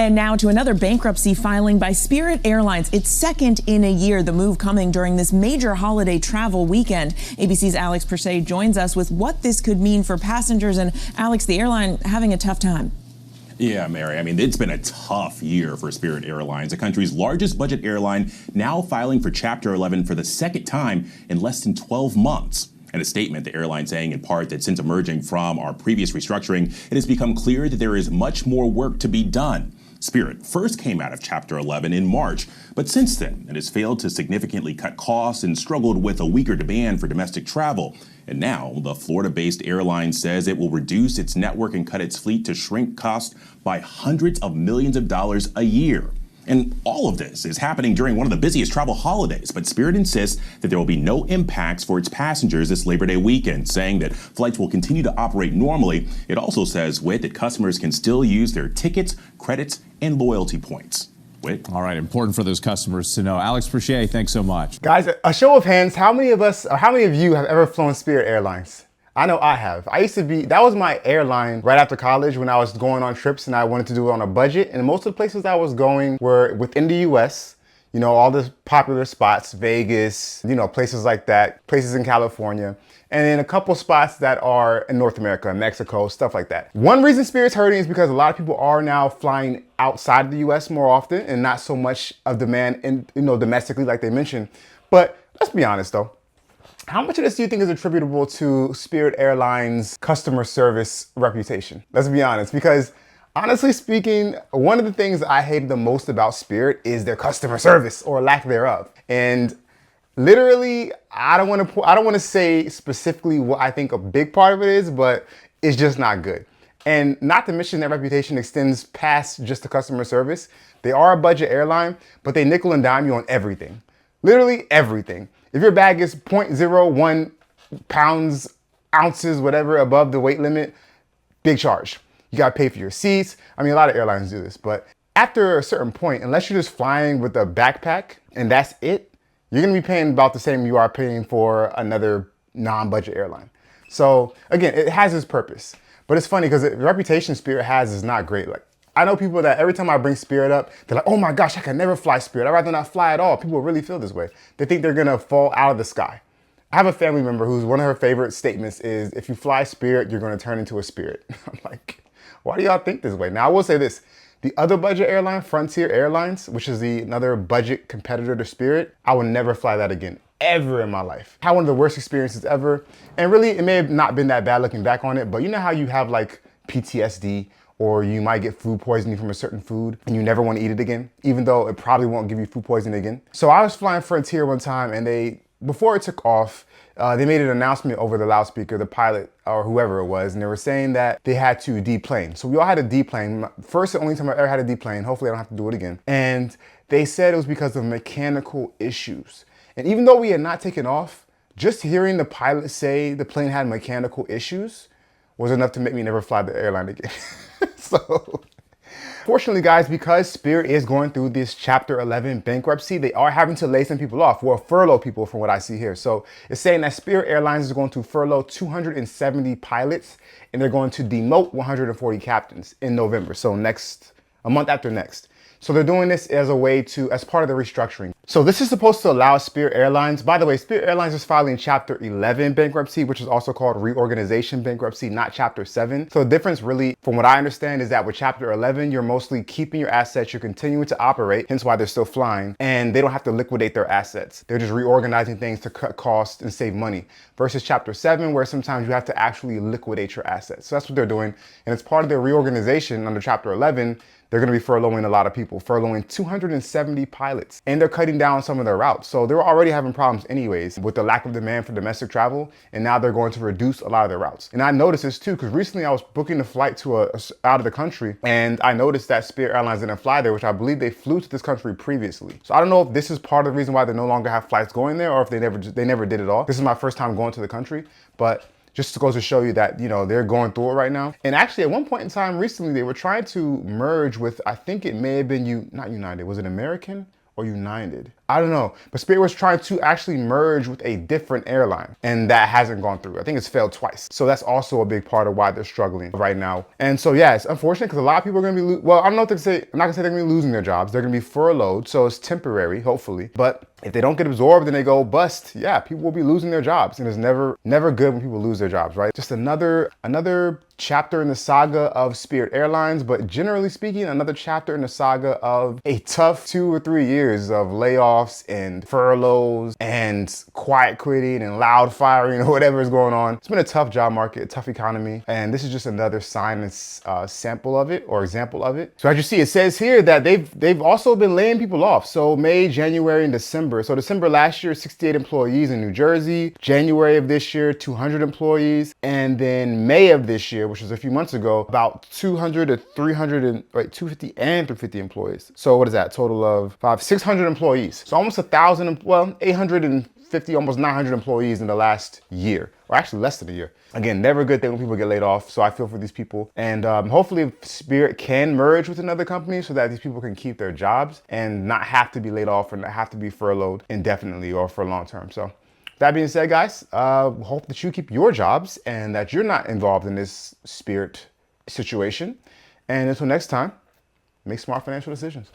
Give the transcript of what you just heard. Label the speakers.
Speaker 1: And now to another bankruptcy filing by Spirit Airlines. It's second in a year, the move coming during this major holiday travel weekend. ABC's Alex Persay joins us with what this could mean for passengers. And Alex, the airline having a tough time.
Speaker 2: Yeah, Mary, I mean, it's been a tough year for Spirit Airlines, the country's largest budget airline, now filing for Chapter 11 for the second time in less than 12 months. In a statement, the airline saying in part that since emerging from our previous restructuring, it has become clear that there is much more work to be done. Spirit first came out of Chapter 11 in March, but since then, it has failed to significantly cut costs and struggled with a weaker demand for domestic travel. And now, the Florida-based airline says it will reduce its network and cut its fleet to shrink costs by hundreds of millions of dollars a year. And all of this is happening during one of the busiest travel holidays, but Spirit insists that there will be no impacts for its passengers this Labor Day weekend, saying that flights will continue to operate normally. It also says, Whit, that customers can still use their tickets, credits, and loyalty points. Whit?
Speaker 3: All right, important for those customers to know. Alex Persay, thanks so much.
Speaker 4: Guys, a show of hands, how many of you have ever flown Spirit Airlines? I know I have. That was my airline right after college when I was going on trips and I wanted to do it on a budget. And most of the places I was going were within the US, you know, all the popular spots, Vegas, you know, places like that, places in California, and then a couple spots that are in North America, Mexico, stuff like that. One reason Spirit's hurting is because a lot of people are now flying outside the US more often and not so much of demand in, you know, domestically like they mentioned. But let's be honest though. How much of this do you think is attributable to Spirit Airlines' customer service reputation? Let's be honest, because honestly speaking, one of the things I hate the most about Spirit is their customer service or lack thereof. And literally, I don't want to say specifically what I think a big part of it is, but it's just not good. And not to mention that reputation extends past just the customer service. They are a budget airline, but they nickel and dime you on everything. Literally everything. If your bag is 0.01 pounds, ounces, whatever above the weight limit, big charge. You gotta pay for your seats. I mean, a lot of airlines do this, but after a certain point, unless you're just flying with a backpack and that's it, you're gonna be paying about the same you are paying for another non-budget airline. So again, it has its purpose, but it's funny because the reputation Spirit has is not great. Like, I know people that every time I bring Spirit up, they're like, oh my gosh, I can never fly Spirit. I'd rather not fly at all. People really feel this way. They think they're gonna fall out of the sky. I have a family member who's one of her favorite statements is, if you fly Spirit, you're gonna turn into a spirit. I'm like, why do y'all think this way? Now I will say this, the other budget airline, Frontier Airlines, which is another budget competitor to Spirit, I will never fly that again, ever in my life. I had one of the worst experiences ever. And really, it may have not been that bad looking back on it, but you know how you have like PTSD, or you might get food poisoning from a certain food and you never want to eat it again, even though it probably won't give you food poisoning again. So I was flying Frontier one time and before it took off, they made an announcement over the loudspeaker, the pilot or whoever it was, and they were saying that they had to deplane. So we all had to deplane. First, the only time I ever had to deplane, hopefully I don't have to do it again. And they said it was because of mechanical issues. And even though we had not taken off, just hearing the pilot say the plane had mechanical issues was enough to make me never fly the airline again. So, fortunately guys, because Spirit is going through this Chapter 11 bankruptcy, they are having to lay some people off, or furlough people from what I see here. So it's saying that Spirit Airlines is going to furlough 270 pilots and they're going to demote 140 captains in November. So a month after next. So they're doing this as part of the restructuring. So this is supposed to allow Spirit Airlines, by the way, Spirit Airlines is filing Chapter 11 bankruptcy, which is also called reorganization bankruptcy, not Chapter 7. So the difference really, from what I understand, is that with Chapter 11, you're mostly keeping your assets, you're continuing to operate, hence why they're still flying, and they don't have to liquidate their assets. They're just reorganizing things to cut costs and save money. Versus Chapter 7, where sometimes you have to actually liquidate your assets. So that's what they're doing. And it's part of their reorganization under Chapter 11. They're gonna be furloughing a lot of people, furloughing 270 pilots, and they're cutting down some of their routes. So they were already having problems anyways with the lack of demand for domestic travel, and now they're going to reduce a lot of their routes. And I noticed this too, because recently I was booking a flight to out of the country, and I noticed that Spirit Airlines didn't fly there, which I believe they flew to this country previously. So I don't know if this is part of the reason why they no longer have flights going there, or if they never did it all. This is my first time going to the country, but just goes to show you that, you know, they're going through it right now. And actually at one point in time recently, they were trying to merge with, I think it may have been not United, was it American or United? I don't know. But Spirit was trying to actually merge with a different airline, and that hasn't gone through. I think it's failed twice. So that's also a big part of why they're struggling right now. And so yeah, it's unfortunate because a lot of people are going to be, well, I don't know what to say. I'm not going to say they're going to be losing their jobs. They're going to be furloughed. So it's temporary, hopefully. But if they don't get absorbed and they go bust, yeah, people will be losing their jobs. And it's never good when people lose their jobs, right? Just another chapter in the saga of Spirit Airlines, but generally speaking, another chapter in the saga of a tough 2 or 3 years of layoffs and furloughs and quiet quitting and loud firing or whatever is going on. It's been a tough job market, a tough economy, and this is just another sign and sample of it, or example of it. So as you see, it says here that they've also been laying people off. So May, January, and December. So December last year, 68 employees in New Jersey. January of this year, 200 employees. And then May of this year, which was a few months ago, about 200 to 300 and 250 and 350 employees. So what is that? Total of 600 employees. So almost 1,000, well, 850, almost 900 employees in the last year, or actually less than a year. Again, never a good thing when people get laid off. So I feel for these people. And hopefully Spirit can merge with another company so that these people can keep their jobs and not have to be laid off or not have to be furloughed indefinitely or for long term. So that being said, guys, hope that you keep your jobs and that you're not involved in this Spirit situation. And until next time, make smart financial decisions.